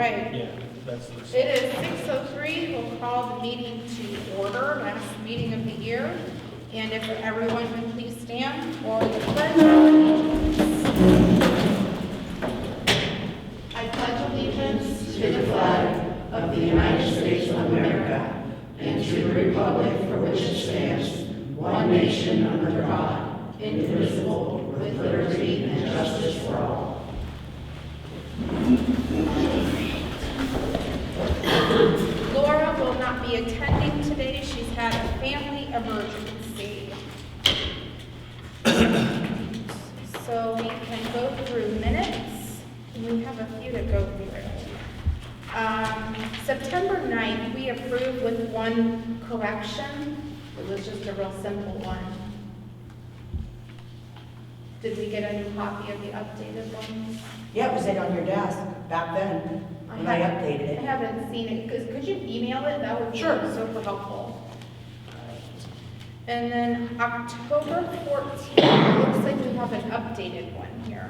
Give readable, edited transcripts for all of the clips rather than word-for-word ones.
right. Yeah, that's the. It is 6:03. We'll call the meeting to order, last meeting of the year. And if everyone would please stand for the pledge of allegiance. I pledge allegiance To the flag of the United States of America and to the republic for which it stands, one nation under God, indivisible, with liberty and justice for all. Laura will not be attending today. She's had a family emergency. So we can go through minutes. We have a few to go through. September 9th, we approved with one correction. It was just a real simple one. Did we get a new copy of the updated one? Yeah, it was on your desk back then when I updated I it. haven't seen it. Could you email it? That would be Sure. super helpful. And then October 14th, it looks like we have an updated one here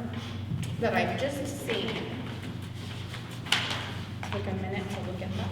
that I've just seen. Take a minute to look at that.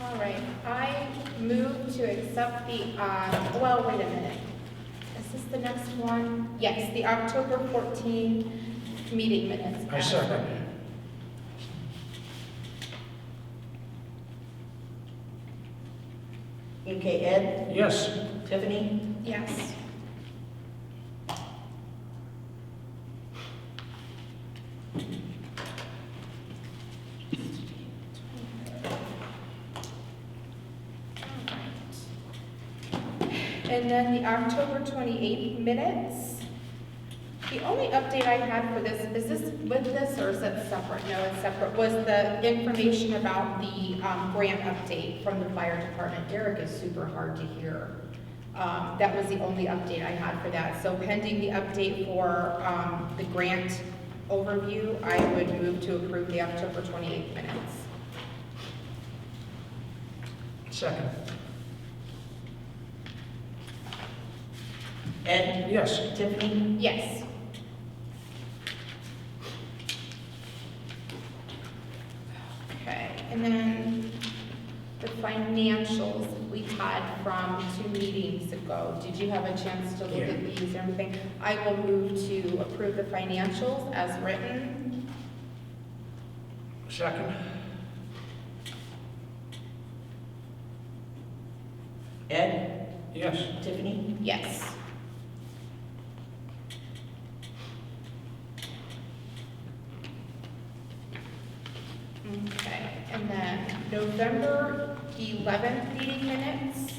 All right, I move to accept the, well, wait a minute. Is this the next one? Yes, the October 14 meeting minutes. I second. Okay, Ed, Yes. Tiffany, Yes. And then the October 28th minutes. The only update I had for this, is this with this or is it separate? No, it's separate, was the information about the grant update from the fire department. Derek is super hard to hear. That was the only update I had for that. So pending the update for the grant overview, I would move to approve the October 28th minutes. Second. Ed, Yes. Tiffany, Yes. Okay, and then the financials we had from 2 meetings ago. Did you have a chance to look at these and everything? I will move to approve the financials as written. Second. Ed, Yes. Tiffany, Yes. Okay, and then November 11th meeting minutes.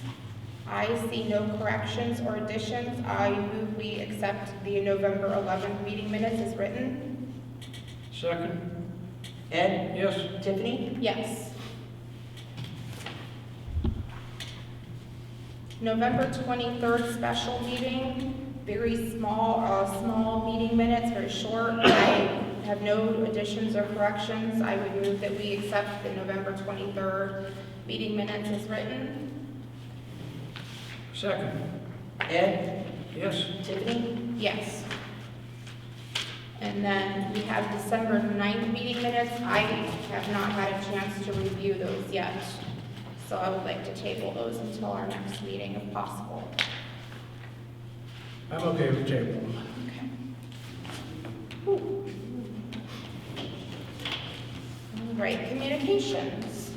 I see no corrections or additions. I move we accept the November 11th meeting minutes as written. Second. Ed, Yes. Tiffany, Yes. November 23rd special meeting, very small meeting minutes, very short. I have no additions or corrections. I would move that we accept the November 23rd meeting minutes as written. Second. Ed, Yes. Tiffany, Yes. And then we have December 9th meeting minutes. I have not had a chance to review those yet. So I would like to table those until our next meeting if possible. I'm okay with table. Okay. Whew. All right, communications.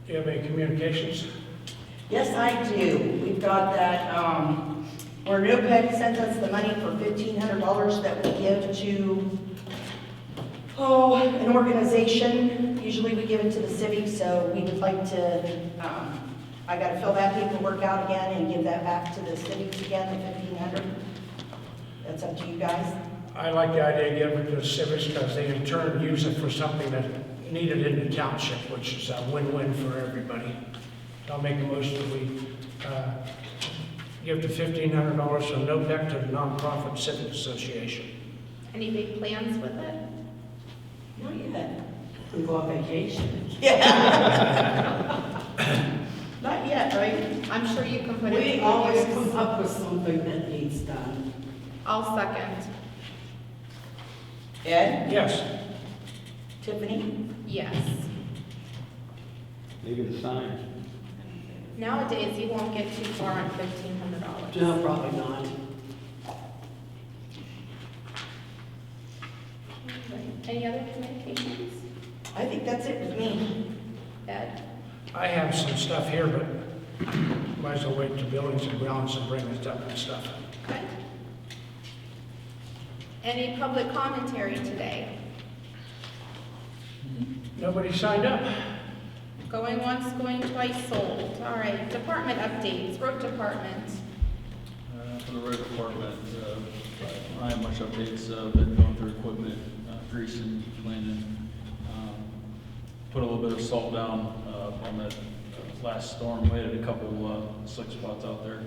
Do you have any communications? Yes, I do. We've got that, where NOPED sent us the money for $1,500 that we give to Oh, an organization, usually we give it to the civic, so we would like to, I gotta fill that paperwork out again and give that back to the civics again, the 1,500. That's up to you guys. I like the idea of giving it to the civics because they in turn use it for something that needed in the township, which is a win-win for everybody. So I'll make a motion that we give the $1,500 from NOPEC to the Nonprofit Civic Association. Any big plans with it? Not yet. We go on vacation. Not yet, right? I'm sure you can put it. We to always use. come up with something that needs done. I'll second. Ed? Yes. Tiffany? Yes. Maybe the sign. Nowadays, you won't get too far on $1,500. No, probably not. Any other communications? I think that's it with me. Ed? I have some stuff here, but might as well wait to buildings and grounds and bring it up and stuff. Okay. Any public commentary today? Nobody signed up. Going once, going twice, sold. All right, department updates, road department. For the road department, I don't have much updates. Been going through equipment, greasing, cleaning. Put a little bit of salt down on that last storm. We had a couple slick spots out there.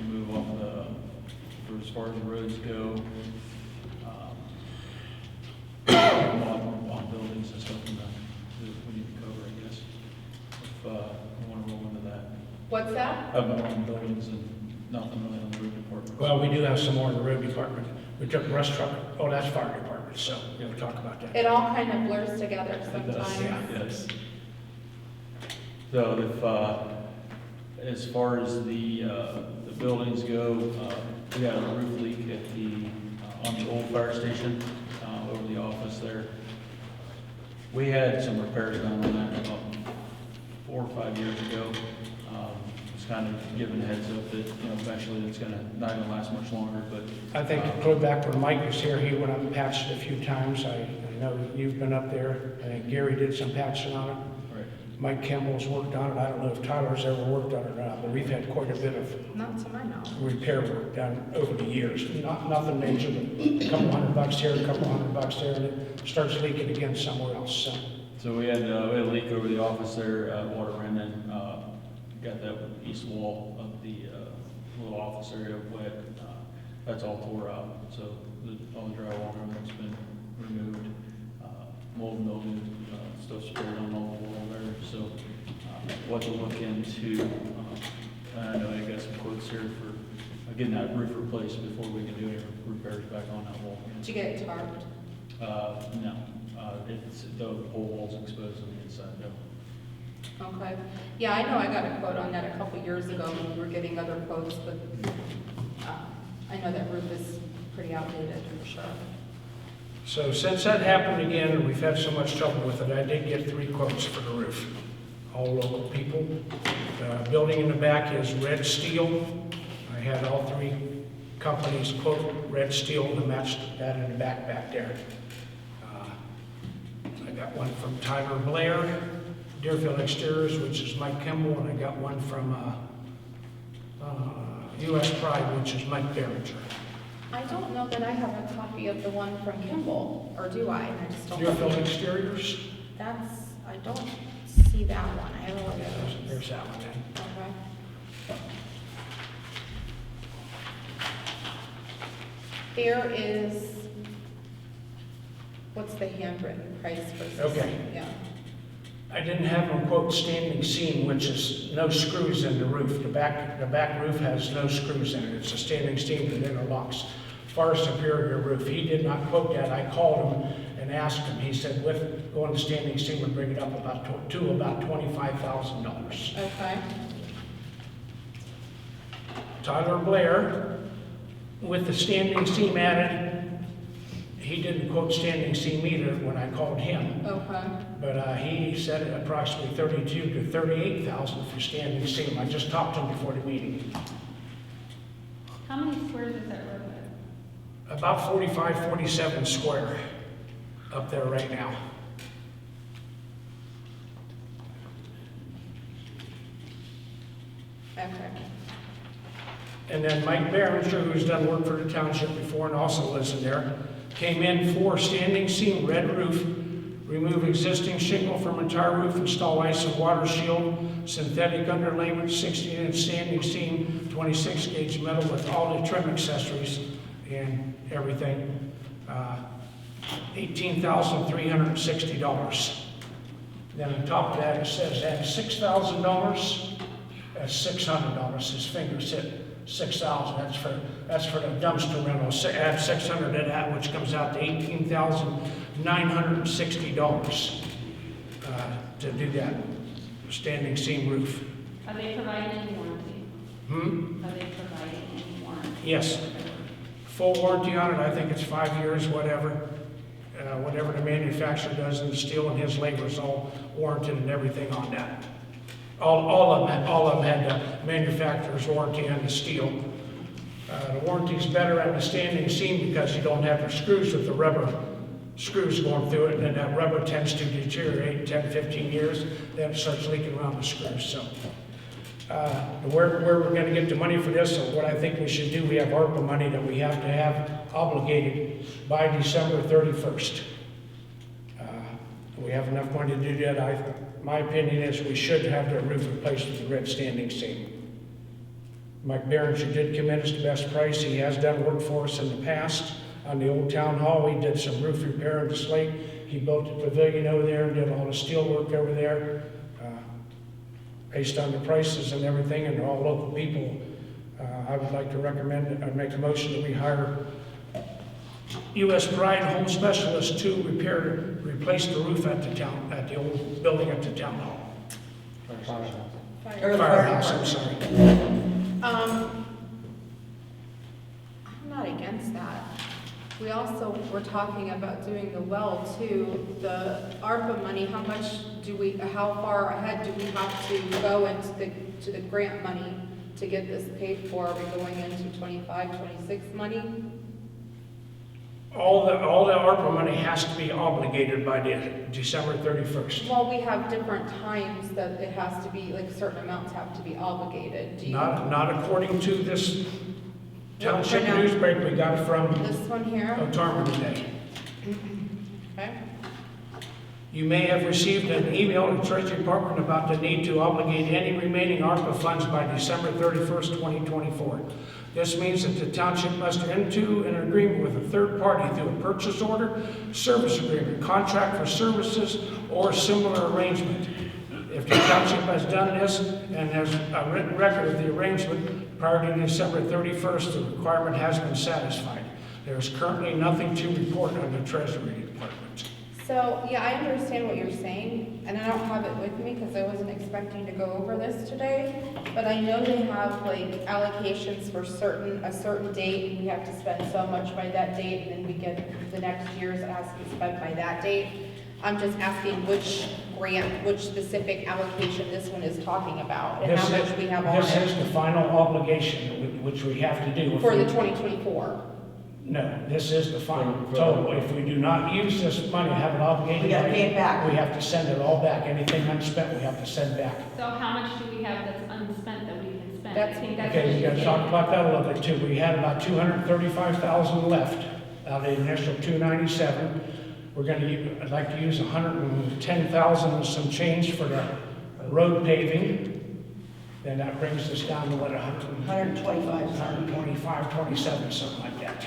Move on for as far as the roads go. On buildings and stuff that we need to cover, I guess. If I want to roll into that. What's that? More on buildings and nothing really on the road department. Well, we do have some more in the road department. We took brush truck, oh, that's fire department, so we'll talk about that. It all kind of blurs together It does, sometimes. yes. So if, as far as the buildings go, we got a roof leak at on the old fire station, over the office there. We had some repairs done on that about 4 or 5 years ago. Just kind of giving a heads up that, eventually it's not gonna last much longer, but. I think clear back when Mike was here, he went up and patched it a few times. I know you've been up there. I think Gary did some patching on it. Right. Mike Kimball's worked on it. I don't know if Tyler's ever worked on it or not, but we've had quite a bit of Not to my knowledge. repair work done over the years. Nothing major, but a couple $100 here, a couple $100 there, and it starts leaking again somewhere else, So we had a leak over the office there, water ran in, got that east wall of the little office area wet. That's all tore out, so all the drywall and everything's been removed. Mold and mildew, stuff sprayed on all the wall there, so what to look into. I know I got some quotes here for getting that roof replaced before we can do any repairs back on that wall. Did you get it tarped? No, the whole wall's exposed on the inside, no. Okay. Yeah, I know I got a quote on that a couple years ago when we were getting other quotes, but I know that roof is pretty outdated for sure. So since that happened again, and we've had so much trouble with it, I did get 3 quotes for the roof. All local people. The building in the back is red steel. I had all 3 companies quote red steel to match that in the back there. I got one from Tyler Blair, Deerfield Exteriors, which is Mike Kimball, and I got one from U.S. Pride, which is Mike Behringer. I don't know that I have a copy of the one from Kimball, or do I? I just don't. Deerfield Exteriors? I don't see that one. I have a look Yeah, at those. there's that one then. Okay. There is, what's the handwritten price versus? Okay. Yeah. I didn't have them quote standing seam, which is no screws in the roof. The back roof has no screws in it. It's a standing seam that interlocks. Far superior roof. He did not quote that. I called him and asked him. He said with going to standing seam would bring it up about $25,000. Okay. Tyler Blair, with the standing seam added, he didn't quote standing seam either when I called him. Okay. But he said approximately $32,000 to $38,000 for standing seam. I just talked to him before the meeting. How many squares is that road About 45, 47 square up there right now. Okay. And then Mike Behringer, who's done work for the township before and also lives in there, came in for standing seam red roof, remove existing shingle from entire roof, install ice and water shield, synthetic underlayment, 16-inch standing seam, 26 gauge metal with all the trim accessories and everything. $18,360. Then on top of that, it says add $6,000. That's $600. His fingers hit 6,000. That's for the dumpster rental. Add 600 to that, which comes out to $18,960 to do that standing seam roof. Are they providing any warranty? Are they providing any warranty? Yes. Full warranty on it. I think it's 5 years, whatever. Whatever the manufacturer does in the steel and his labor is all warranted and everything on that. All of them had the manufacturer's warranty on the steel. The warranty's better on the standing seam because you don't have the screws with the rubber screws going through it, and then that rubber tends to deteriorate 10, 15 years, then it starts leaking around the screws. So where we're going to get the money for this, or what I think we should do, we have ARPA money that we have to have obligated by December 31st. We have enough money to do that. My opinion is we should have the roof replaced with the red standing seam. Mike Behringer did commit us the best price. He has done work for us in the past on the old town hall. He did some roof repair of the slate. He built the pavilion over there and did all the steel work over there. Based on the prices and everything, and they're all local people, I would like to recommend, I'd make a motion that we hire U.S. Pride Home Specialist to replace the roof at the old building at the town hall. Firehouse, I'm sorry. I'm not against that. We also were talking about doing the well too. The ARPA money, how far ahead do we have to go into the grant money to get this paid for? Are we going into 25, 26 money? All the ARPA money has to be obligated by December 31st. Well, we have different times that it has to be, like certain amounts have to be obligated. Not according to this township newspaper we got from This one here? Otarma today. Okay. You may have received an email from the Treasury Department about the need to obligate any remaining ARPA funds by December 31st, 2024. This means that the township must enter into an agreement with a third party through a purchase order, service agreement, contract for services, or similar arrangement. If the township has done this and has a written record of the arrangement prior to December 31st, the requirement has been satisfied. There is currently nothing to report on the Treasury Department. So, yeah, I understand what you're saying, and I don't have it with me because I wasn't expecting to go over this today, but I know they have like allocations for a certain date, and we have to spend so much by that date, and then we get the next year's has to be spent by that date. I'm just asking which specific allocation this one is talking about, and how much we have on This is it the final obligation which we have to do. for the 2024. No, this is the final total. If we do not use this money, have it obligated. We gotta pay it back. We have to send it all back. Anything unspent, we have to send back. So how much do we have that's unspent that we can spend? That's- I think that's Okay, what we gotta she's talk saying. about that a little bit too. We had about 235,000 left out of the initial 297. We're I'd like to use 110,000 and some change for the road paving. Then that brings us down to what, 125, 27, something like that.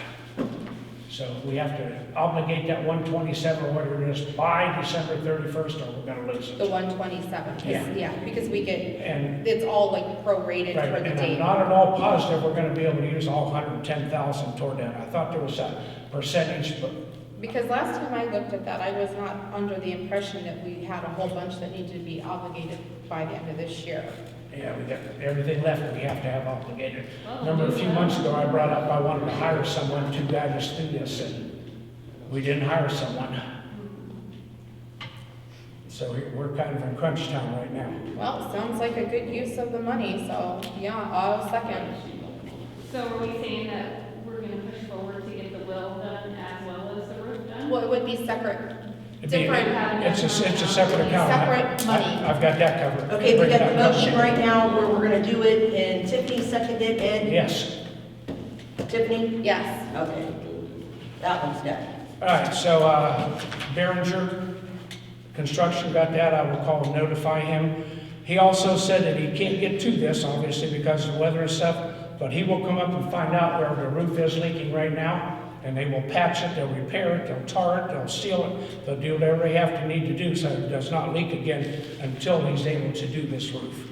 So we have to obligate that 127 or whatever it is by December 31st, or we're gonna lose The it. 127, Yeah. because we get, And, it's all like prorated right, for the and I'm date. not at all positive we're gonna be able to use all 110,000 toward that. I thought there was a percentage, but Because last time I looked at that, I was not under the impression that we had a whole bunch that needed to be obligated by the end of this year. yeah, we got everything left that we have to have obligated. Well, Remember a few yeah. months ago, I brought up I wanted to hire someone to guide us through this, and we didn't hire someone. So we're kind of in crunch time right now. Well, it sounds like a good use of the money, so yeah, I'll second. So are we saying that we're gonna push forward to get the well done as well as the roof done? Well, it would be separate, It'd be- different, It's a separate account. separate money. I've got that covered. Okay, we got the Breakdown. motion right now where we're gonna do it, and Tiffany seconded, Ed? Yes. Tiffany? Yes. Okay, that one's done. All right, so Behringer Construction got that. I will call and notify him. He also said that he can't get to this, obviously, because of the weather and stuff, but he will come up and find out where the roof is leaking right now, and they will patch it, they'll repair it, they'll tar it, they'll seal it, they'll do whatever they have to need to do so it does not leak again until he's able to do this roof.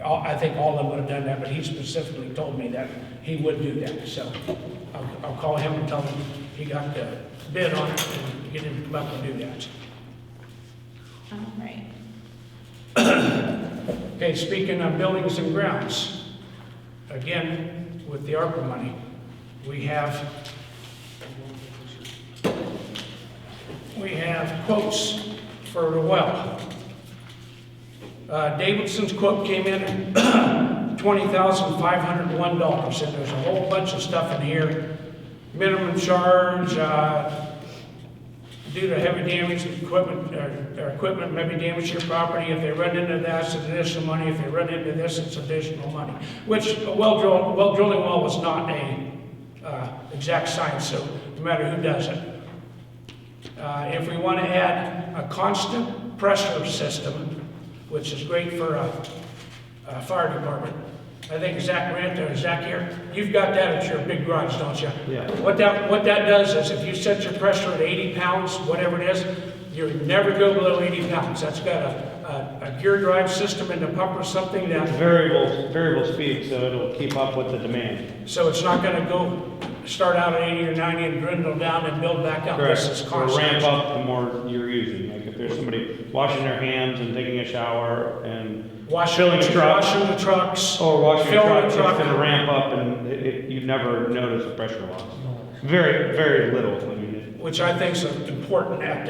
I think all of them would have done that, but he specifically told me that he would do that, so I'll call him and tell him he got the bid on it and get him to come up and do that. All right. Okay, speaking of buildings and grounds, again, with the ARPA money, we have quotes for the well. Davidson's quote came in at $20,501, and there's a whole bunch of stuff in here. Minimum charge, due to heavy damage, equipment may be damaged to your property. If they run into that, it's additional money. If they run into this, it's additional money. Which a drilling well is not a exact science, so no matter who does it. If we want to add a constant pressure system, which is great for a fire department. I think Zach Ranta, Zach here, you've got that at your big garage, don't you? Yeah. What that does is if you set your pressure at 80 pounds, whatever it is, you never go below 80 pounds. That's got a gear drive system in the pump or something It's that, variable speed, so it'll keep up with the demand. so it's not gonna start out at 80 or 90 and dwindle down and build back up. Correct. This is It'll constant. ramp up the more you're using. Like if there's somebody washing their hands and taking a shower and filling a truck, Washing the trucks. or washing a filling truck, the it's truck. gonna ramp up and you've never noticed a pressure loss. Very, very little. I mean, Which I think is important at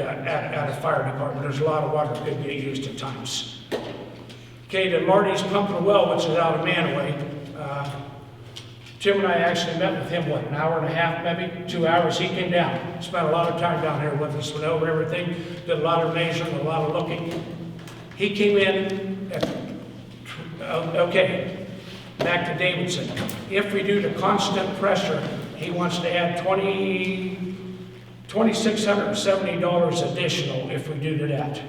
a fire department. There's a lot of water that could get used at times. Okay, to Marty's pumping well, which is out of Manaway. Jim and I actually met with him, an hour and a half, maybe, 2 hours. He came down, spent a lot of time down here with us, went over everything, did a lot of measuring, a lot of looking. He came in okay, back to Davidson. If we do the constant pressure, he wants to add $2,670 additional if we do that.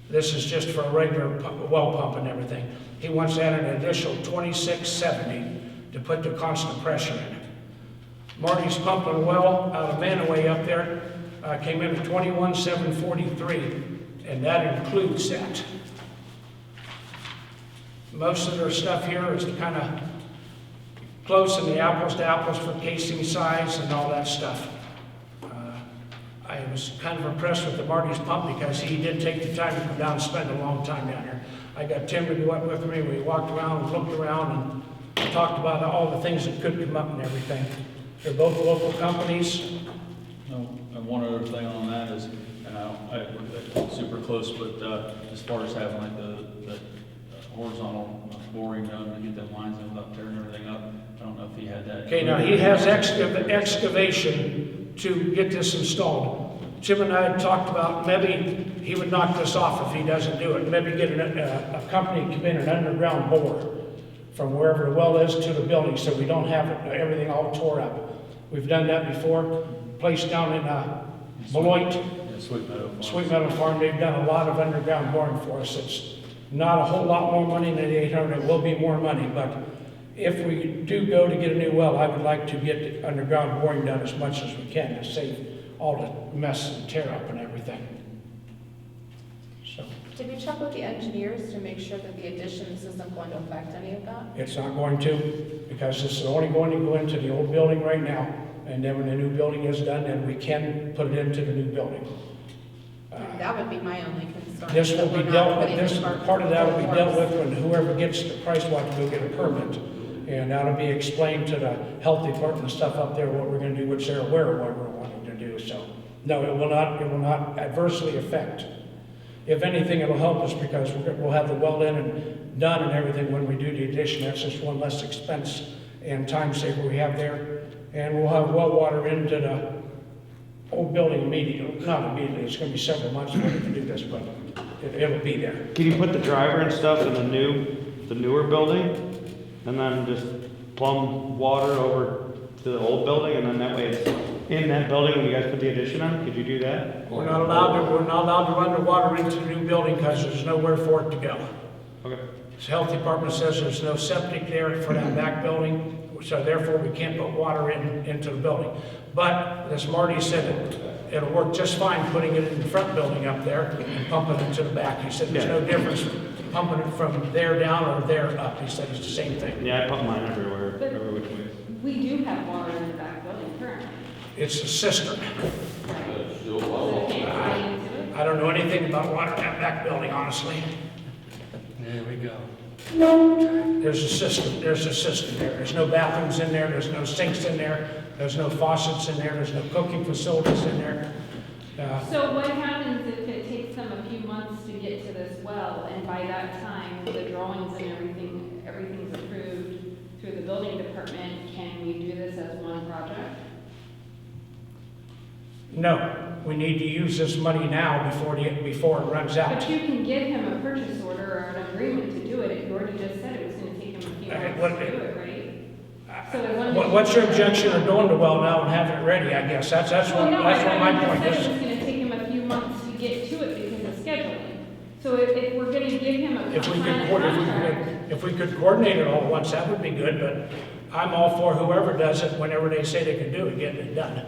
This is just for a regular well pump and everything. He wants to add an additional $2,670 to put the constant pressure in. Marty's pumping well out of Manaway up there came in at $21,743, and that includes that. Most of their stuff here is kind of close in the apples to apples for casing size and all that stuff. I was kind of impressed with the Marty's pump because he did take the time to come down and spend a long time down here. I got Tim to go up with me. We walked around and looked around and talked about all the things that could come up and everything. They're both local companies. No, and one other thing on that is, and I'm super close, but as far as having like the horizontal boring done to get them lines in without tearing everything up, I don't know if he had that. Okay, now he has excavation to get this installed. Jim and I had talked about maybe he would knock this off if he doesn't do it. Maybe get a company to come in an underground bore from wherever the well is to the building so we don't have everything all tore up. We've done that before. Place down in Beloit, Yeah, Sweet Meadow Farm. Sweet Meadow Farm, they've done a lot of underground boring for us. It's not a whole lot more money than the 800. It will be more money, but if we do go to get a new well, I would like to get the underground boring done as much as we can to save all the mess and tear up and everything. So Did we check with the engineers to make sure that the additions isn't going to affect any of that? it's not going to, because this is only going to go into the old building right now, and then when the new building is done, then we can put it into the new building. That would be my only concern. This will that be we're not dealt with, putting the part of that will be dealt with workforce. when whoever gets the price will have to go get a permit. And that'll be explained to the health department and stuff up there, what we're gonna do, which they're aware of what we're wanting to do, so. No, it will not adversely affect. If anything, it'll help us because we'll have the well in and done and everything when we do the addition. That's just one less expense and time saver we have there. and we'll have well water into the old building immediately, not immediately, it's gonna be several months before we can do this, but it'll be there. Can you put the driver and stuff in the newer building? And then just plumb water over to the old building, and then that way it's in that building when you guys put the addition on? Could you do that? We're not allowed to run the water into the new building because there's nowhere for it to go. Okay. The health department says there's no septic there for that back building, so therefore we can't put water into the building. But, as Marty said, it'll work just fine putting it in the front building up there and pumping it to the back. He said there's no difference pumping it from there down or there up. He said it's the same thing. Yeah, I pump mine everywhere, every which way. We do have water in the back building currently. It's a cistern. So they can't tie into it? I don't know anything about water in that back building, honestly. There we go. There's a system there. There's no bathrooms in there, there's no sinks in there, there's no faucets in there, there's no cooking facilities in there. So what happens if it takes them a few months to get to this well, and by that time, the drawings and everything's approved through the building department, can we do this as one project? No, we need to use this money now before it runs out. But you can give him a purchase order or an agreement to do it. You already just said it was gonna take him a few months to do it, right? So I wanted to- What's your objection of doing the well now and having it ready, I guess? That's Well, what no, my I point just said is. it was gonna take him a few months to get to it because of scheduling. So if we're gonna give him a If we sign a could, contract. if we could coordinate it all at once, that would be good, but I'm all for whoever does it, whenever they say they can do it, getting it done.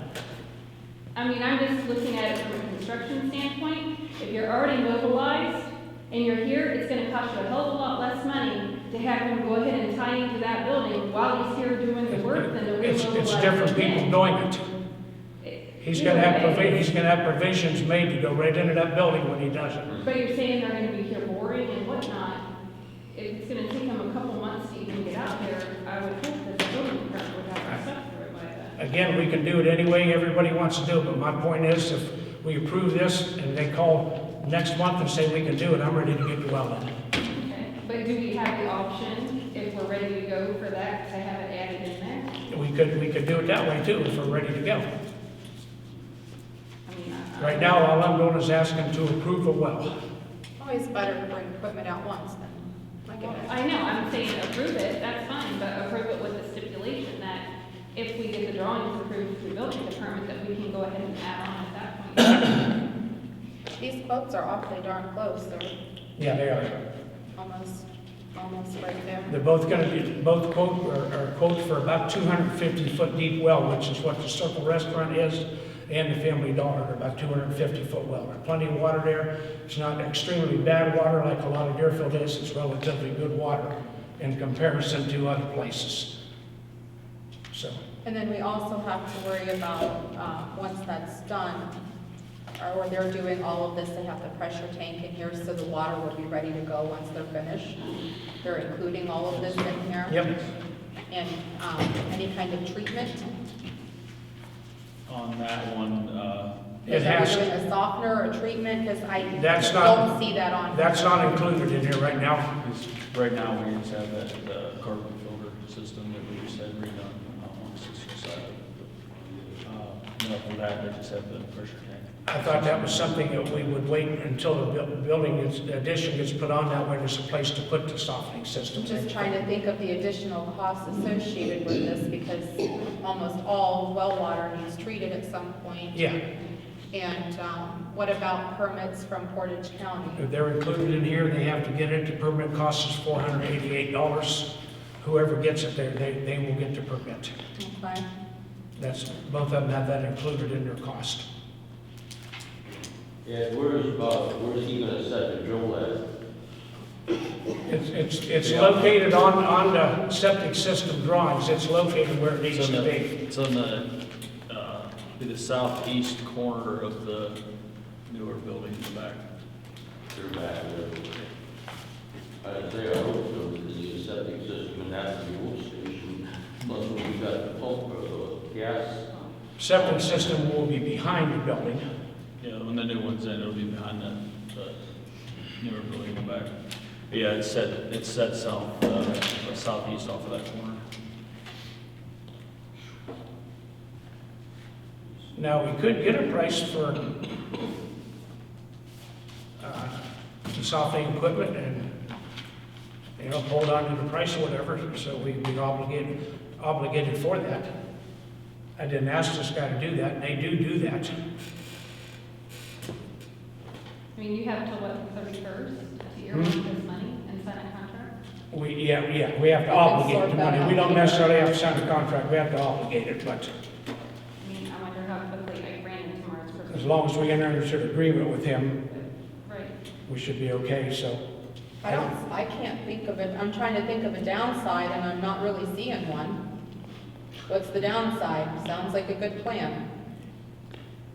I mean, I'm just looking at it from a construction standpoint. If you're already mobilized and you're here, it's gonna cost you a hell of a lot less money to have him go ahead and tie into that building while he's here doing the work than to remobilize. It's different people doing it. He's gonna have provisions made to go right into that building when he does it. But you're saying they're gonna be here boring and whatnot. If it's gonna take them a couple months to even get out there, I would hope that the building department would have their stuff for it by then. Again, we can do it any way everybody wants to do it, but my point is, if we approve this and they call next month and say we can do it, I'm ready to get the well in. Okay, but do we have the option, if we're ready to go for that, to have it added in there? We could do it that way too, if we're ready to go. I mean, Right now, all I'm doing is asking to approve a well. Always better to bring equipment out once than, like, Well, I know, I'm saying approve it, that's fine, but approve it with the stipulation that if we get the drawings approved through the building department, that we can go ahead and add on at that point. these quotes are awfully darn close, they're Yeah, they are. almost right there. They're both gonna be, both quotes for about 250-foot deep well, which is what the Circle Restaurant is, and the Family Dollar, are about 250-foot well. There's plenty of water there. It's not extremely bad water like a lot of Deerfield is. It's relatively good water in comparison to other places. So, And then we also have to worry about, once that's done, or they're doing all of this, they have the pressure tank in here, so the water will be ready to go once they're finished. They're including all of this in here. yep. And, any kind of treatment. On that one, It has, Are we doing a softener or treatment? Because I That's not- don't see that on. that's not included in here right now. right now, we just have that carbon filter system that we just had redone on the Fiscal side. For that, they just have the pressure tank. I thought that was something that we would wait until the addition gets put on, that way there's a place to put the softening system. I'm just trying to think of the additional costs associated with this, because almost all well water needs treated at some point. Yeah, And what about permits from Portage County? if they're included in here, they have to get it. The permit cost is $488. Whoever gets it there, they will get the permit. Okay. That's, both of them have that included in their cost. Yeah, where's he gonna set the drill at? It's located on the septic system drawings. It's located where it needs to be. It's on the southeast corner of the newer building in the back. They're back there. I'd say I hope so, because the septic system and that's the old station, plus we got the pump or the gas. Septic system will be behind the building. Yeah, when the new one's in, it'll be behind the newer building in the back. But yeah, it's set southeast off of that corner. Now, we could get a price for the softening equipment and, you know, hold on to the price or whatever, so we'd be obligated for that. I didn't ask this guy to do that, and they do that. I mean, you have till what, the 31st to earmark this money and sign a contract? We have to obligate the money. We don't necessarily have to sign a contract, we have to obligate it, but I mean, I wonder how quickly I ran into tomorrow's person. as long as we enter into an agreement with him, Right. we should be okay, so. I can't think of it, I'm trying to think of a downside and I'm not really seeing one. What's the downside? Sounds like a good plan.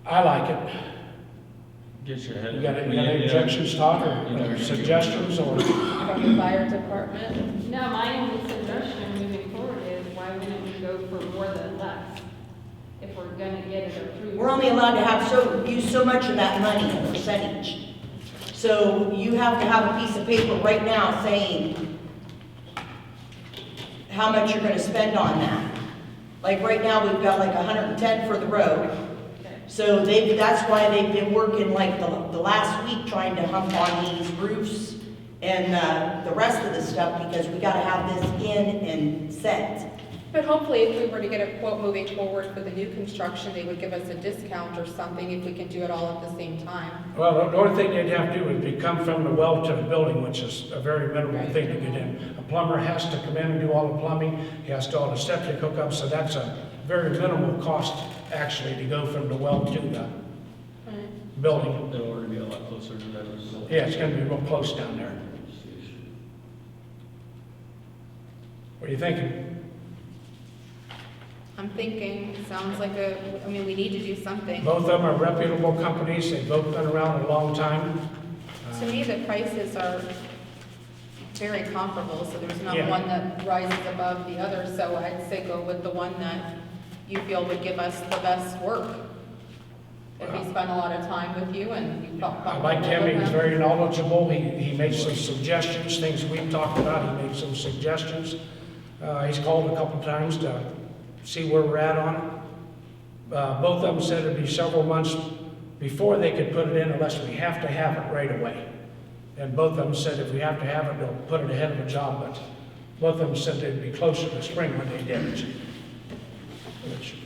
I like it. Get your head. You got any objections, Todd, or suggestions, or? From the fire department? No, my only suggestion moving forward is why wouldn't we go for more than less? If we're gonna get it approved. We're only allowed to have use so much of that money, a percentage. So you have to have a piece of paper right now saying how much you're gonna spend on that. Like right now, we've got like 110 for the road. So that's why they've been working like the last week trying to hump on these roofs and the rest of the stuff because we gotta have this in and set. But hopefully if we were to get a quote moving forward for the new construction, they would give us a discount or something if we can do it all at the same time. Well, the only thing they'd have to do would be come from the well to the building, which is a very minimal thing to get in. A plumber has to come in and do all the plumbing, he has to do all the septic hookups, so that's a very minimal cost actually to go from the well to the building. It'll already be a lot closer to that. Yeah, it's gonna be real close down there. What are you thinking? I'm thinking, sounds like I mean, we need to do something. Both of them are reputable companies, they've both been around a long time. To me, the prices are very comparable, so there's not Yeah. one that rises above the other. So I'd say go with the one that you feel would give us the best work. If he spent a lot of time with you and you felt I comfortable liked him, he was with him. very knowledgeable, he made some suggestions, things we've talked about, he made some suggestions. He's called a couple times to see where we're at on it. Both of them said it'd be several months before they could put it in unless we have to have it right away. And both of them said if we have to have it, they'll put it ahead of a job, but both of them said they'd be closer to spring when they did it. Which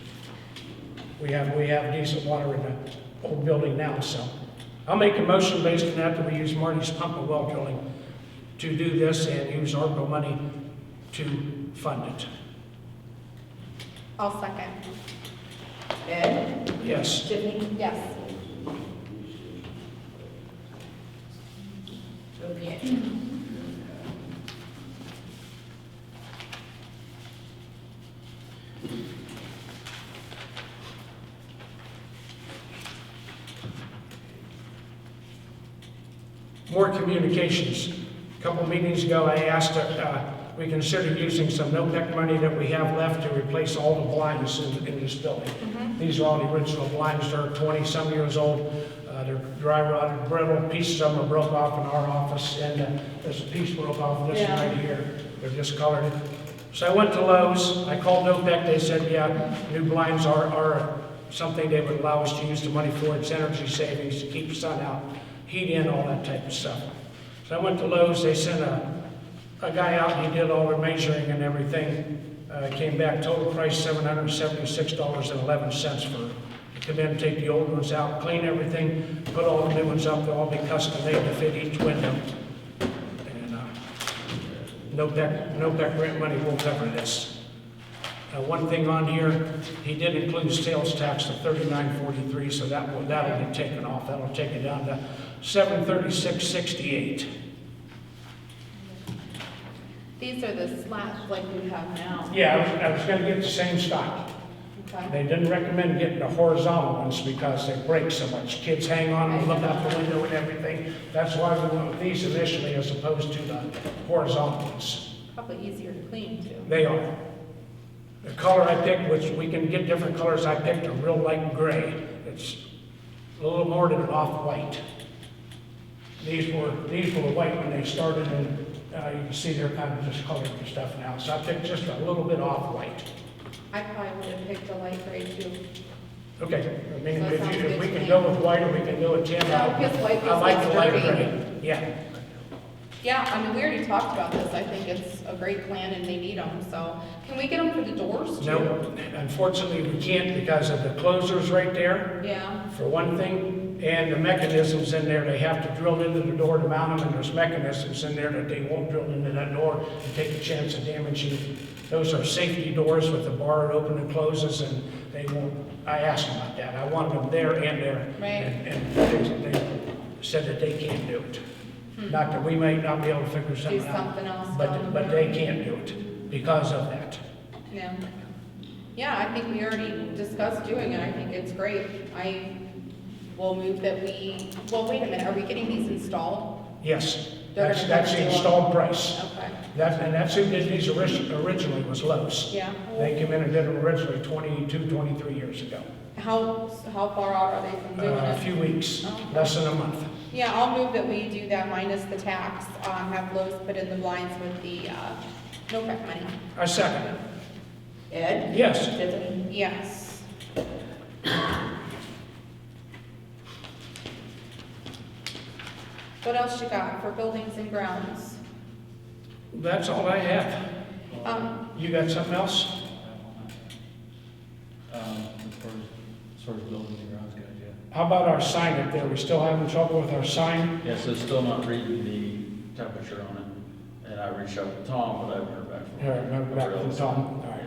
we have decent water in the old building now, so. I'll make a motion based on that we use Marty's pump and well drilling to do this and use ARPA money to fund it. I'll second. Ed? Yes. Tiffany? Yes. Okay. More communications. A couple meetings ago, I asked that we consider using some NOPEC money that we have left to replace all the blinds in this building. These are all the original blinds. They're 20-some years old. They're dry rotted, brittle. Pieces of them are broke off in our office, and there's a piece broke off of this one right here. They're discolored. So I went to Lowe's. I called NOPEC. They said, yeah, new blinds are something they would allow us to use the money for. It's energy savings to keep the sun out, heat in, all that type of stuff. So I went to Lowe's. They sent a guy out, and he did all the measuring and everything. Came back, total price $776.11 for to come in, take the old ones out, clean everything, put all the new ones up. They'll all be custom made to fit each window. And NOPEC grant money will cover this. One thing on here, he did include sales tax of $39.43, so that'll be taken off. That'll take it down to $736.68. These are the slats like we have now. Yeah, I was gonna get the same stock. Okay. They didn't recommend getting the horizontal ones because they break so much. Kids hang on and look out the window and everything. That's why we went with these initially as opposed to the horizontal ones. Probably easier to clean too. They are. The color I picked, which we can get different colors, I picked a real light gray. It's a little more than an off-white. These were white when they started, and you can see they're kind of discolored and stuff now. So I picked just a little bit off-white. I probably would have picked a light gray too. Okay, I mean, So it sounds if good we to can me. go with white or we can go with tan. No, because white I like looks the light dirty. gray. Yeah, Yeah, I mean, we already talked about this. I think it's a great plan and they need them, so. Can we get them for the doors too? no, unfortunately, we can't because of the closers right there, Yeah, for one thing, and the mechanisms in there, they have to drill into the door to mount them, and there's mechanisms in there that they won't drill into that door and take a chance of damaging. Those are safety doors with the bar that open and closes, and they won't, I asked them about that. I wanted them there and there. Right. And they said that they can't do it. Not that we may not be able to figure do something out. something else. But they can't do it because of that. Yeah. Yeah, I think we already discussed doing it. I think it's great. I will move that well, wait a minute, are we getting these installed? Yes, They're that's gonna the come to us. installed price. Okay, And that's who did these originally was Lowe's. yeah. They came in and did them originally 22, 23 years ago. How far out are they from doing A it? few weeks, Oh. less than a month. Yeah, I'll move that we do that minus the tax, have Lowe's put in the blinds with the, no crack money. I second it. Ed? Yes. Tiffany? Yes. What else you got for buildings and grounds? That's all I have. You got something else? As far as buildings and grounds goes, yeah. How about our sign up there? We still having trouble with our sign? Yeah, so it's still not reading the temperature on it, and I reached out to Tom, but I haven't heard back from Here, him. remember back from Tom. All right.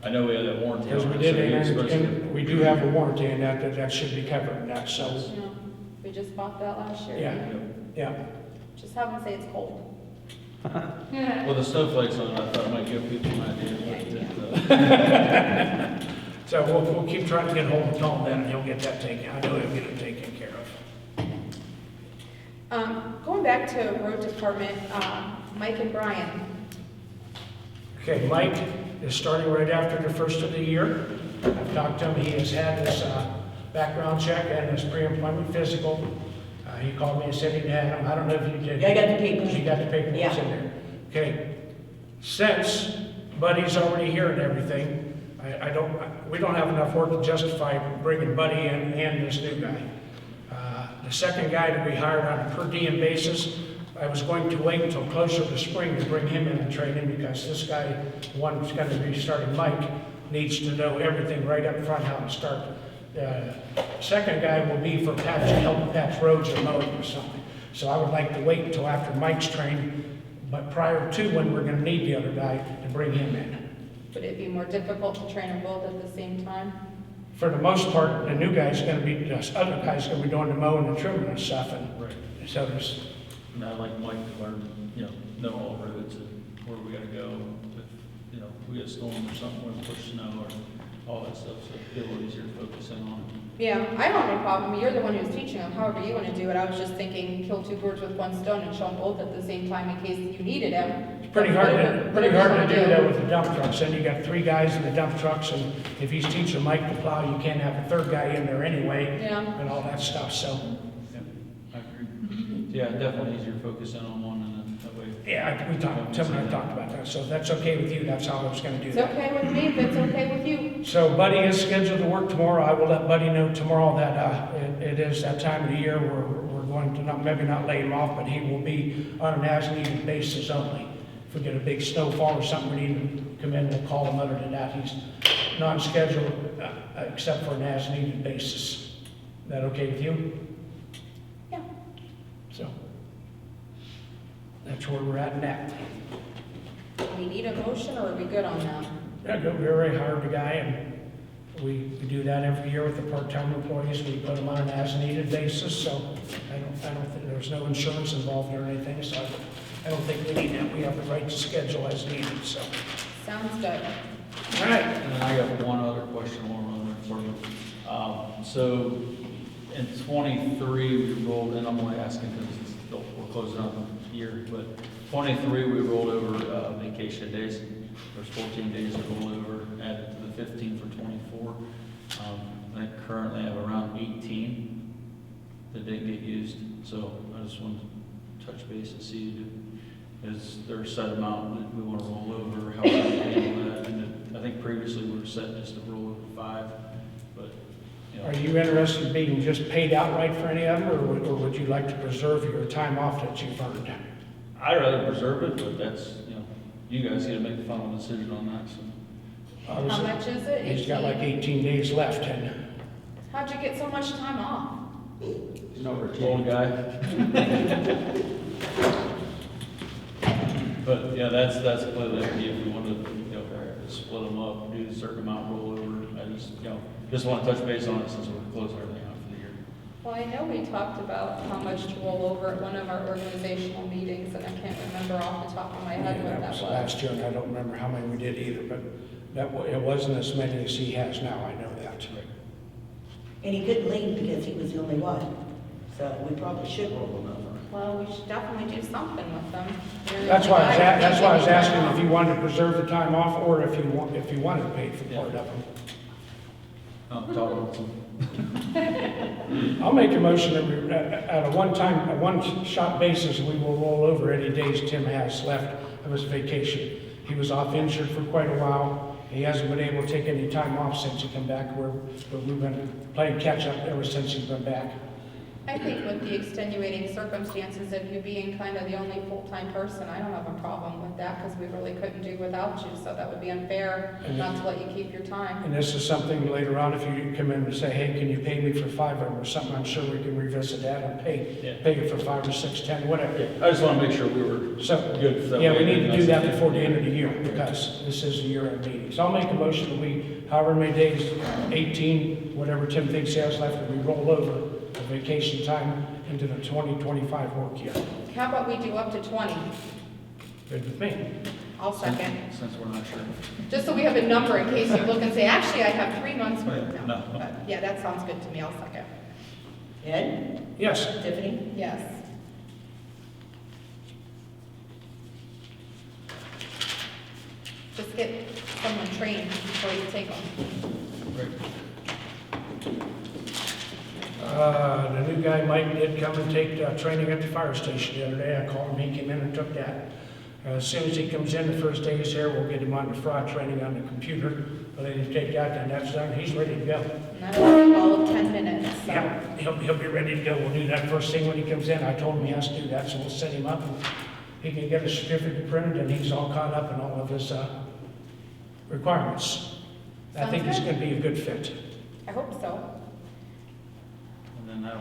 I know we had that warranty Because on we it, did, so he was supposed to. and we do have a warranty in that should be covered in that, so, No, we just bought that last year. yeah, yeah. Just have them say it's cold. Well, the snowflakes on it, I thought might give people an idea. But, So we'll keep trying to get hold of Tom then, and he'll get that taken, I know he'll get it taken care of. Going back to road department, Mike and Brian. Okay, Mike is starting right after the first of the year. I've talked to him, he has had his background check and his pre-employment physical. He called me and said he'd had them, I don't know if you did. Yeah, I got the papers. You got the papers Yeah. in there? Okay, since Buddy's already here and everything, we don't have enough work to justify bringing Buddy in and this new guy. The second guy to be hired on a per diem basis, I was going to wait until closer to spring to bring him in and train him because this guy, the one who's going to be starting Mike, needs to know everything right up front how to start. Second guy will be for help patch roads or mowing or something. So I would like to wait until after Mike's trained, but prior to when we're going to need the other guy to bring him in. Would it be more difficult to train them both at the same time? For the most part, the new guy's going to be, this other guy's going to be doing the mowing and trimming and stuff, and Right. so there's, And I'd like Mike to learn, know all roads and where we gotta go. If, we get a storm or something, where we push snow or all that stuff, so it'd be a little easier to focus in on. Yeah, I don't have a problem. You're the one who's teaching them, however you want to do it. I was just thinking kill two birds with one stone and show them both at the same time in case you needed them. it's pretty hard to do that with the dump trucks. Then you got 3 guys in the dump trucks, and if he's teaching Mike to plow, you can't have a third guy in there anyway, Yeah, and all that stuff, so. I agree. Yeah, definitely easier to focus in on one and then that way. Yeah, Tim and I talked about that, so if that's okay with you, that's how I was gonna do it's that. okay with me if it's okay with you. So Buddy is scheduled to work tomorrow. I will let Buddy know tomorrow that it is that time of the year where we're going to maybe not lay him off, but he will be on an as-needed basis only. If we get a big snowfall or something, we need him to come in, we'll call him other than that. He's non-scheduled except for an as-needed basis. Is that okay with you? Yeah. So that's where we're at now. Do we need a motion or are we good on that? Yeah, we already hired the guy, and we do that every year with the part-time employees. We put them on an as-needed basis, so I don't think, there's no insurance involved or anything, so I don't think we need that. We have the right to schedule as needed, so. Sounds good. All right. And then I got one other question while we're on the department. So in 23, we rolled, and I'm only asking because we're closing out the year, but 23, we rolled over vacation days. There's 14 days that rolled over, added to the 15 for 24. I currently have around 18 that didn't get used, so I just wanted to touch base and see, is there a set amount that we want to roll over, how we handle that? And I think previously we were set just to roll over 5, but you know. Are you interested in being just paid outright for any of them, or would you like to preserve your time off that you've earned? I'd rather preserve it, but that's, you know, you guys get to make the final decision on that, so. How much is it? He's got like 18 days left, and How'd you get so much time off? Old guy. But, yeah, that's clearly the idea, if we wanted to, you know, split them up, do a certain amount rollover. I just, you know, just want to touch base on it since we're closing everything out for the year. Well, I know we talked about how much to roll over at one of our organizational meetings, and I can't remember off the top of my head what that that was was. last year, and I don't remember how many we did either, but it wasn't as many as he has now, I know that. And he couldn't leave because he was the only one. So we probably should roll them over. Well, we should definitely do something with them. They're the That's why only guys that's why I was taking asking time if you wanted to preserve the time off, or if you wanted to pay for part of them. Talk about some. I'll make a motion that we, at a one-shot basis, we will roll over any days Tim has left of his vacation. He was off injured for quite a while. He hasn't been able to take any time off since he come back, where we've been playing catch-up ever since he's been back. I think with the extenuating circumstances of you being kind of the only full-time person, I don't have a problem with that, because we really couldn't do without you, so that would be unfair not to let you keep your time. And this is something later on, if you come in and say, hey, can you pay me for 5 of them or something, I'm sure we can revisit that and pay you for 5 or 6, 10, whatever. Yeah, I just want to make sure we were So, good. yeah, we need to do that before the end of the year, because this is a year-end meeting. So I'll make a motion that we, however many days, 18, whatever Tim thinks he has left, that we roll over the vacation time into the 2025 work year. How about we do up to 20? Good with me. I'll second. Since we're not sure. Just so we have a number in case you look and say, actually, I have 3 months worth. No. But yeah, that sounds good to me. I'll second. Ed? Yes. Tiffany? Yes. Just get someone trained before you take them. Great. The new guy, Mike, did come and take training at the fire station the other day. I called him, he came in and took that. As soon as he comes in, the first day he's here, we'll get him on the fraud training on the computer. We'll let him take that, and that's done, he's ready to go. And that'll take all of 10 minutes, so. Yeah, he'll be ready to go. We'll do that first thing when he comes in. I told him he has to do that, so we'll set him up. And he can get a certificate printed, and he's all caught up in all of his requirements. I think he's going to be a good fit. I hope so. And then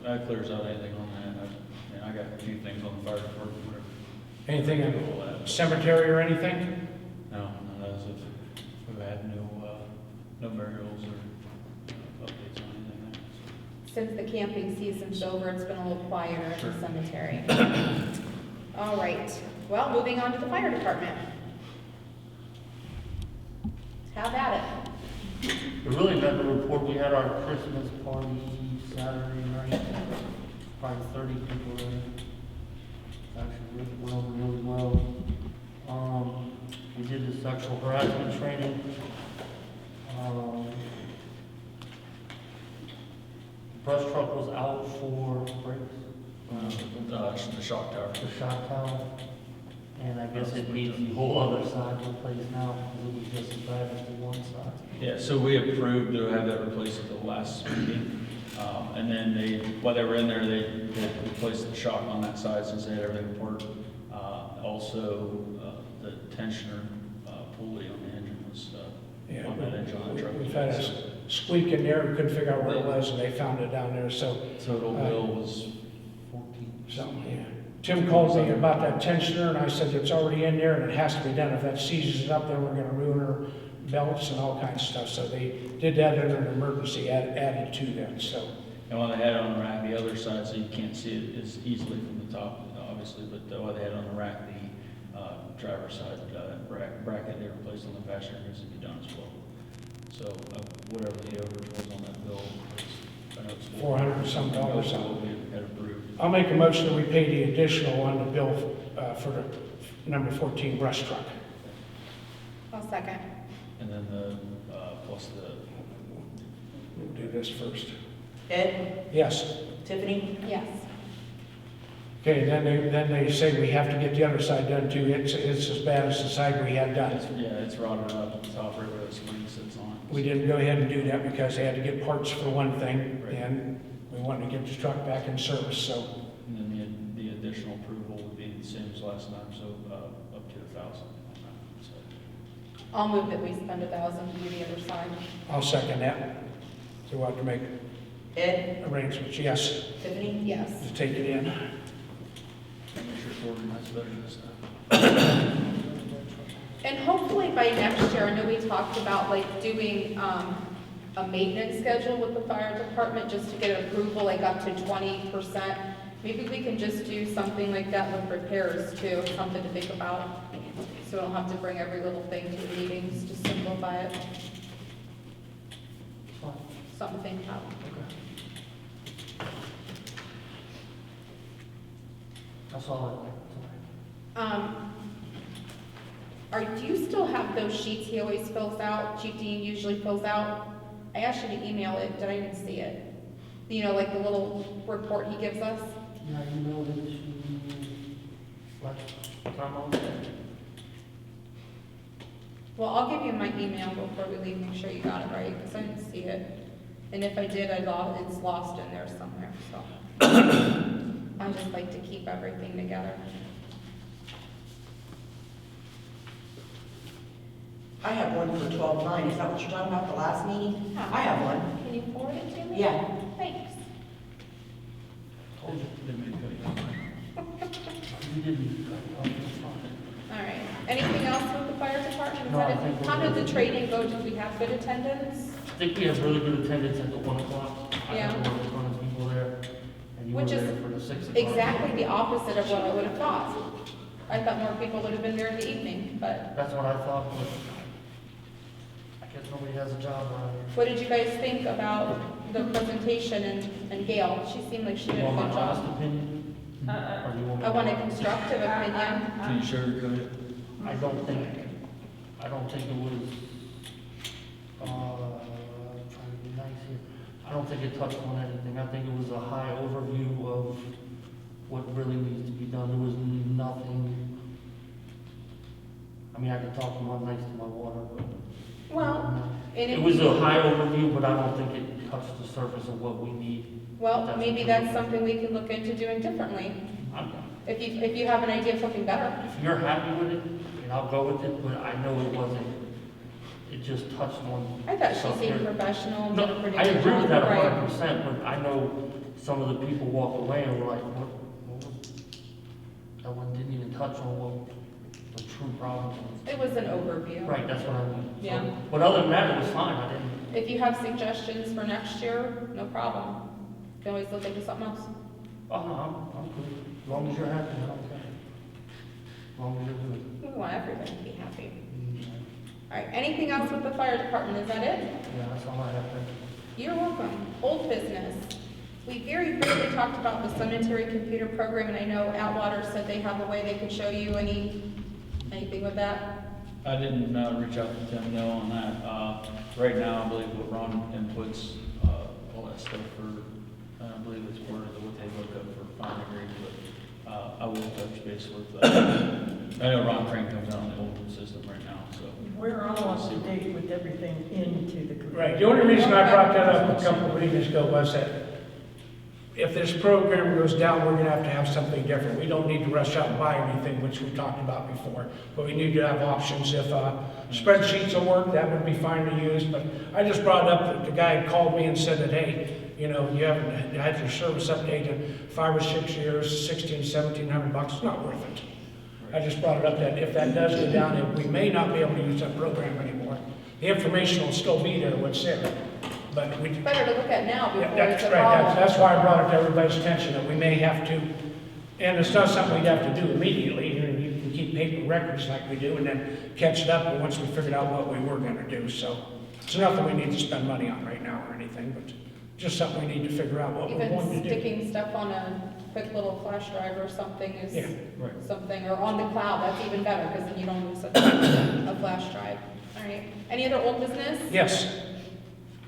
that clears out anything on that. I got a few things on the fire department. Anything in the cemetery or anything? No, none of those. We've had no burials or updates on anything there. Since the camping season's over, it's been a little quieter at the cemetery. All right, well, moving on to the fire department. Have at it. Really nothing to report. We had our Christmas party Saturday night. Probably 30 people there. Actually really well. We did the sexual harassment training. The brush truck was out for brakes. The shock tower. The shot tower. And I guess it needs the whole other side replaced now, because it was just as bad as the one side. Yeah, so we approved to have that replaced at the last meeting. And then while they were in there, they replaced the shock on that side since they had everything apart. Also, the tensioner pulley on the engine was on that engine on the truck. We've had a squeak in there, we couldn't figure out where it was, and they found it down there, so. Total bill was 14. Something, yeah. Tim called me about that tensioner, and I said it's already in there, and it has to be done. If that seizes it up, then we're gonna ruin our belts and all kinds of stuff. So they did that under an emergency, added to that, so. And while they had it on the rack, the other side, so you can't see it as easily from the top, obviously, but while they had it on the rack, the driver's side bracket they replaced on the passenger needs to be done as well. So whatever the overage was on that bill, I know it's $400 and some dollars. What we had approved. I'll make a motion that we pay the additional on the bill for the number 14 brush truck. I'll second. And then the, plus the, We'll do this first. Ed? Yes. Tiffany? Yes. Okay, then they say we have to get the other side done too. It's as bad as the side we had done. It's rotted up at the top right where the swing sits on. We didn't go ahead and do that because they had to get parts for one thing, Right. and we wanted to get the truck back in service, so. And then the additional approval would be the same as last time, so up to 1,000 on that. So I'll move that we spend 1,000 to do the other side. I'll second that. So we'll have to make Ed, arrangements, yes, Tiffany? Yes. to take it in. make sure it's organized better this time. And hopefully by next year, I know we talked about like doing a maintenance schedule with the fire department just to get approval, like up to 20%. Maybe we can just do something like that with repairs too, something to think about. So we don't have to bring every little thing to the meetings, just simplify it. Something to think about. That's all Do you still have those sheets he always fills out, Chief Dean usually fills out? I asked you to email it, did I even see it? You know, like the little report he gives us? Yeah, you know that you, last time I was there. Well, I'll give you my email before we leave, make sure you got it right, because I didn't see it. And if I did, it's lost in there somewhere, so. I just like to keep everything together. I have one for 12/9, is that what you're talking about, the last meeting? Yeah. I have one. Can you forward it to me? Yeah. Thanks. Told you. Didn't mean to cut you off. You didn't. It's fine. All right. Anything else with the fire department? Is No, that I it? think we're How did good. the training go? Did we have good attendance? I think we have really good attendance at the 1 o'clock. I Yeah. had a ton of people there, and you were Which is there for the 6 o'clock. Exactly the opposite of what I would have thought. I thought more people would have been there in the evening, but That's what I thought, but I guess nobody has a job around here. what did you guys think about the presentation and Gail? She seemed like she did You a want good my honest job. opinion? Or do you want I want a my- constructive opinion. Can you sugarcoat it? I don't think it was, trying to be nice here. I don't think it touched on anything. I think it was a high overview of what really needs to be done. There was nothing, I mean, I could talk about nice to my water, but. Well, and It if was you- a high overview, but I don't think it touched the surface of what we need. Well, maybe that's something we can look into doing differently. I'm- If you have an idea of something better. If you're happy with it, and I'll go with it, but I know it wasn't, it just touched on. I thought she stuff seemed here. professional. No, did a pretty I good agree with job. that Right. 100%, but I know some of the people walked away and were like, what? That one didn't even touch on what the true problem was. It was an overview. Right, that's what I mean. So- Yeah. But other than that, it was fine, I didn't, If you have suggestions for next year, no problem. You can always look into something else. oh, no, I'm good. As long as you're happy, I don't care. As long as you're good. We want everybody to be happy. All right, anything else with the fire department? Is that it? Yeah, that's all I have to. You're welcome. Old business. We very briefly talked about the cemetery computer program, and I know Atwater said they have a way they could show you anything with that. I didn't reach out to Tim, no, on that. Right now, I believe what Ron inputs, all that stuff for, I believe it's part of what they look up for final grade, but I will touch base with, I know Ron Crane comes out on the old system right now, so. We're all up to date with everything into the computer. Right, the only reason I brought that up a couple of meetings ago was that if this program goes down, we're gonna have something different. We don't need to rush out and buy anything, which we talked about before, but we need to have options. If spreadsheets will work, that would be fine to use, but I just brought up that the guy had called me and said that, hey, you know, you haven't had your service update in 5 or 6 years, $1,700 it's not worth it. I just brought it up that if that does go down, we may not be able to use that program anymore. The information will still be there, what's there, but we. Better to look at now Yeah, before it's that's a right, problem. that's why I brought it to everybody's attention, that we may have to, and it's not something we'd have to do immediately, you know, you can keep paper records like we do, and then catch it up once we figured out what we were gonna do, so. It's nothing we need to spend money on right now or anything, but just something we need to figure out what we're going Even to do. sticking stuff on a quick little flash drive or something is Yeah, right. something, or on the cloud, that's even better, because then you don't lose a flash drive. All right, any other old business? Yes.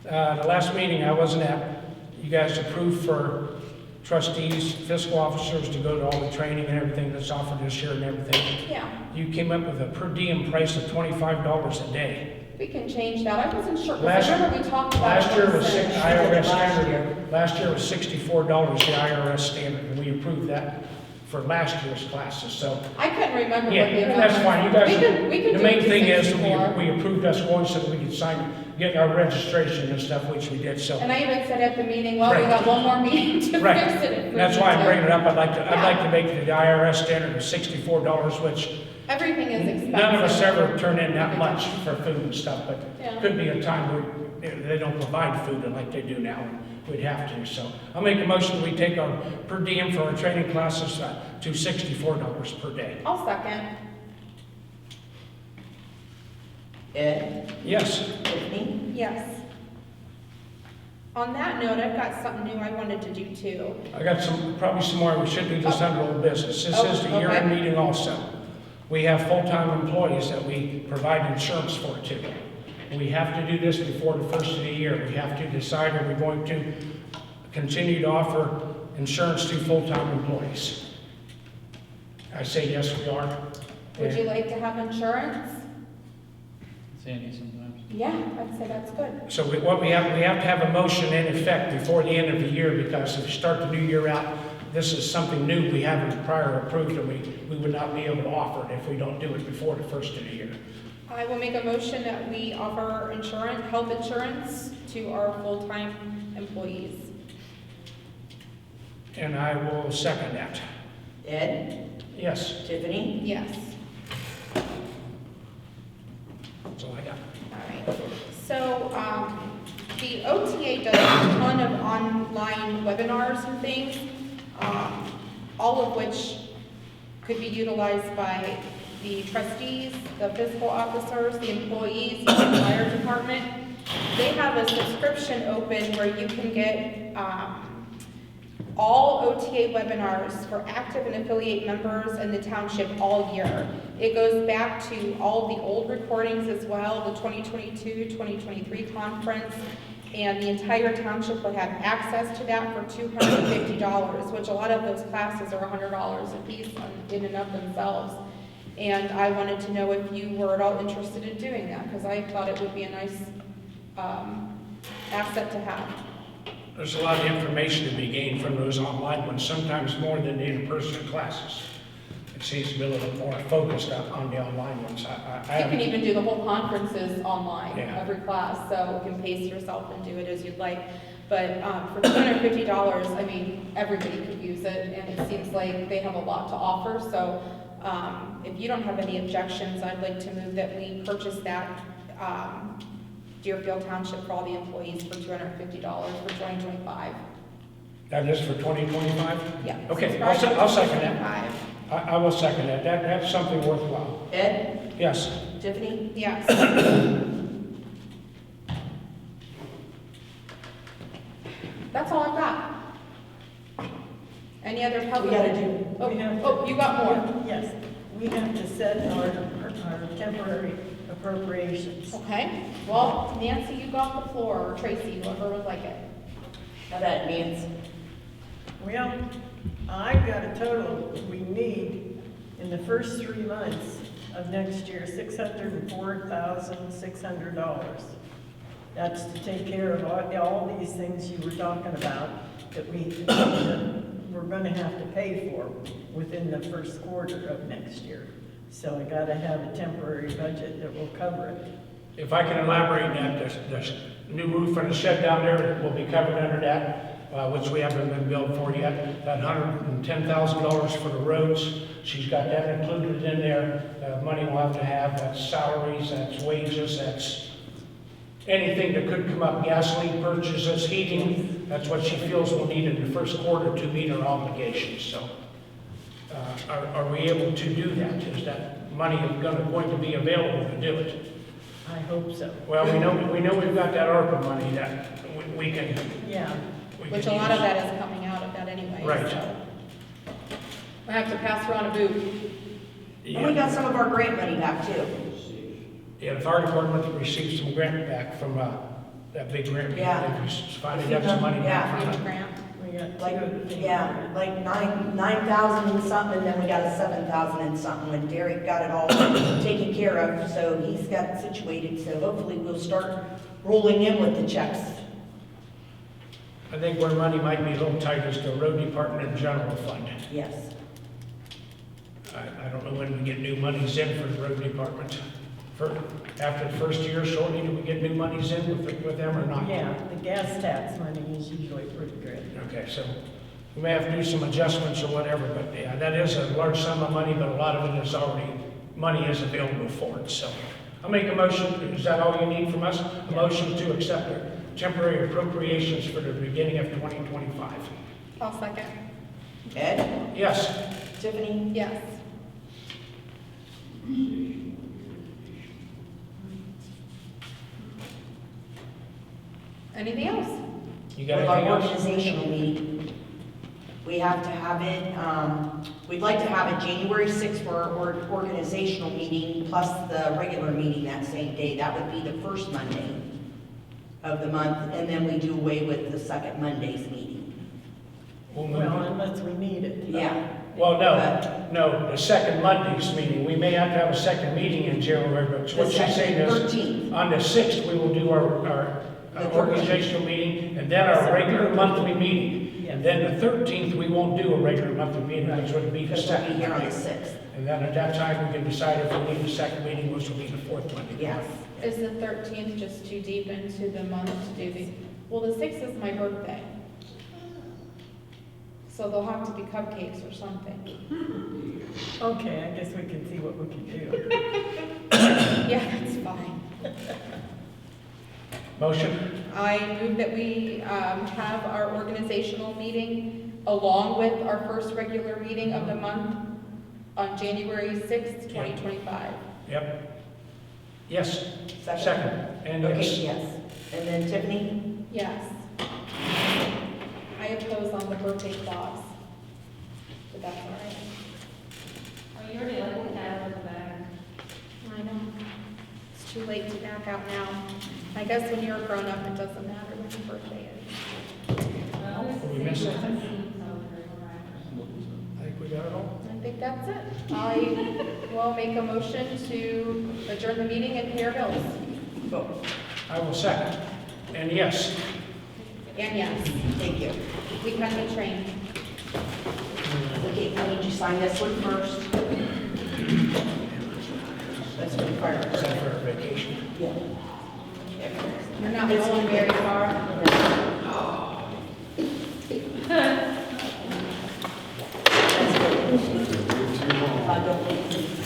The last meeting I wasn't at, you guys approved for trustees, fiscal officers to go to all the training and everything that's offered this year and everything. Yeah, You came up with a per diem price of $25 a day. we can change that. I wasn't sure, because Last- I remember we talked about. Last year was it. IRS Last standard, last year was $64, the IRS standard, and we approved that for last year's classes, so. I couldn't remember what the Yeah, amount that's was. fine, you guys, We could the do main it to thing is, 64. we approved us going so that we could sign, get our registration and stuff, which we did, so. And I even said at the meeting, well, we Right. got one more meeting to Right. fix it. if we That's need why I'm to. bringing it up, I'd like to make the IRS standard of $64, which Everything is expensive. none of us ever turn in that much for food and stuff, but Yeah. could be a time where they don't provide food like they do now, and we'd have to, so. I'll make a motion, we take our per diem for our training classes to $64 per day. I'll second. Ed, Yes, Tiffany, Yes. On that note, I've got something new I wanted to do too. I got probably some more, we should do this under old business. This is the year-end Okay. meeting also. We have full-time employees that we provide insurance for too. We have to do this before the first of the year. We have to decide, are we going to continue to offer insurance to full-time employees? I say yes, we are. Would you like to have insurance? Sandy sometimes. Yeah, I'd say that's good. So we have to have a motion in effect before the end of the year, because if you start the new year out, this is something new we haven't prior approved, and we would not be able to offer it if we don't do it before the first of the year. I will make a motion that we offer insurance, health insurance to our full-time employees. And I will second that. Ed, Yes, Tiffany, Yes. that's all I got. All right. So, the OTA does a ton of online webinars and things, all of which could be utilized by the trustees, the fiscal officers, the employees, the fire department. They have a subscription open where you can get, all OTA webinars for active and affiliate members in the township all year. It goes back to all the old recordings as well, the 2022, 2023 conference, and the entire township would have access to that for $250, which a lot of those classes are $100 a piece in and of themselves. And I wanted to know if you were at all interested in doing that, because I thought it would be a nice asset to have. There's a lot of information to be gained from those online ones, sometimes more than the in-person classes. It seems to be a little more focused on the online ones. I You can haven't, even do the whole conferences online, Yeah. every class, so you can pace yourself and do it as you'd like. But for $250, I mean, everybody could use it, and it seems like they have a lot to offer. So if you don't have any objections, I'd like to move that we purchase that Deerfield Township for all the employees for $250 for 2025. that is for 2025? Yeah. Okay, I'll second that. 2025. I will second that. That's something worthwhile. Ed, Yes. Tiffany, Yes. That's all I've got. Any other we public? gotta do, Oh, you got more? Yes, we have to set our temporary appropriations. Okay, well, Nancy, you got the floor, or Tracy, whoever would like it. how about Nancy? Well, I've got a total we need in the first 3 months of next year, $604,600. That's to take care of all these things you were talking about that we're gonna have to pay for within the first quarter of next year. So I gotta have a temporary budget that will cover it. If I can elaborate that, the new roof on the shed down there will be covered under that, which we haven't been billed for yet. That $110,000 for the roads, she's got that included in there. Money we'll have to have, that's salaries, that's wages, that's anything that could come up, gasoline purchases, heating. That's what she feels we'll need in the first quarter to meet our obligations, so. Are we able to do that? Is that money going to be available to do it? I hope so. Well, we know we've got that ARPA money that we can. Yeah. we Which can a lot of use. that is coming out of that anyway, Right. so. I have to pass around a boot. And we got some of our grant money back too. Yeah, the fire department received some grant back from that big grant. Yeah. They finally got some money back Huge from it. grant. We We got Like, two of the things. yeah, like 9,000 and something, and then we got a 7,000 and something, when Derek got it all taken care of, so he's got situated, so hopefully we'll start rolling in with the checks. I think where money might be a little tight is the road department and general fund. Yes. I don't know when we get new monies in for the road department. After the first year, shortly, do we get new monies in with them or not? Yeah, the gas tax money is usually pretty good. Okay, so we may have to do some adjustments or whatever, but yeah, that is a large sum of money, but a lot of it is already, money is available for it, so. I'll make a motion, is that all you need from us? A motion to accept the temporary appropriations for the beginning of 2025. I'll second. Ed? Yes, Tiffany? Yes. Anything else? you got With our anything else? organizational meeting, we have to have it, we'd like to have it January 6th for our organizational meeting, plus the regular meeting that same day. That would be the first Monday of the month, and then we do away with the second Monday's meeting. We'll move Well, it. unless we need it. Yeah. Well, no, the second Monday's meeting, we may have to have a second meeting in January, but what she's saying is, 13th. on the 6th, we will do our organizational meeting, and then our regular monthly meeting. And then the 13th, we won't do a regular monthly meeting, which would be the Because we'll be second here on the Monday. 6th. And then at that time, we can decide if we need a second meeting, which will be the fourth Monday. Yes. Is the 13th just too deep into the month to do the, well, the 6th is my birthday. So there'll have to be cupcakes or something. Okay, I guess we can see what we can do. Yeah, that's fine. Motion? I move that we have our organizational meeting along with our first regular meeting of the month on January 6th, 2025. Yep. Yes. Second. Second. And Okay, yes. yes. And then Tiffany? Yes. I oppose on the birthday clause, but that's all right. Oh, you already like the cat on the bag. I know. It's too late to back out now. I guess when you're a grown up, it doesn't matter when your birthday is. Did we miss anything? I think we got it all. I think that's it. I will make a motion to adjourn the meeting and pay our bills. Vote. I will second. And yes. And yes, Thank you. we can get trained. Okay, I need you to sign this one first. That's for the fire. Is that for our vacation? Yeah. You're not going very far. That's good. Don't